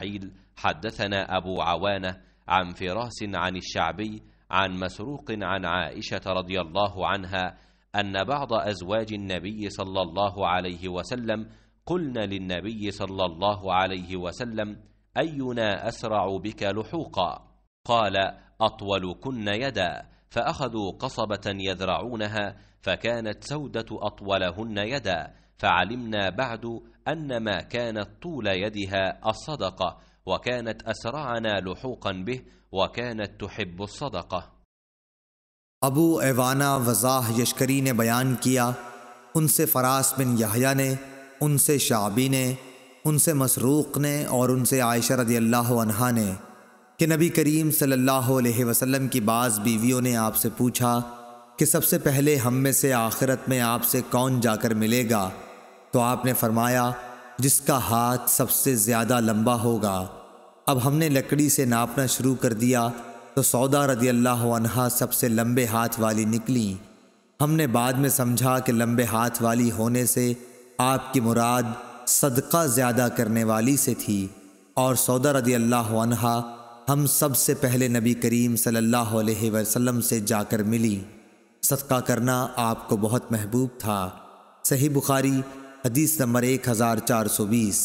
إسماعيل حدثنا أبو عوانة عن فراس عن الشعبي عن مسروق عن عائشة رضي الله عنها أن بعض أزواج النبي صلى الله عليه وسلم قلن للنبي صلى الله عليه وسلم: أينا أسرع بك لحوقا؟ قال: أطولكن يدا. فأخذوا قصبة يذرعونها، فكانت سودة أطولهن يدا، فعلمنا بعد أن ما كانت طول يدها الصدقة، وكانت أسرعنا لحوقا به، وكانت تحب الصدقة. अबू एवाना वज़ाह यशकरी ने बयान किया, उनसे फ़रास बिन यहया ने, उनसे शाबी ने, उनसे मसरूक़ ने और उनसे आयशा रज़ियल्लाहु अन्हा ने कि नबी करीम सल्लल्लाहु अलैहि वसल्लम की बाज़ बीवियों ने आपसे पूछा कि सबसे पहले हम में से आखिरत में आपसे कौन जाकर मिलेगा? तो आपने फरमाया, जिसका हाथ सबसे ज़्यादा लंबा होगा। अब हमने लकड़ी से नापना शुरू कर दिया तो सौदा रज़ियल्लाहु अन्हा सबसे लंबे हाथ वाली निकली। हमने बाद में समझा कि लंबे हाथ वाली होने से आपकी मुराद सदका ज़्यादा करने वाली से थी, और सौदा रज़ियल्लाहु अन्हा हम सबसे पहले नबी करीम सल्लल्लाहु अलैहि वसल्लम से जाकर मिली। सदका करना आपको बहुत महबूब था। सही बुखारी हदीस नंबर 1420।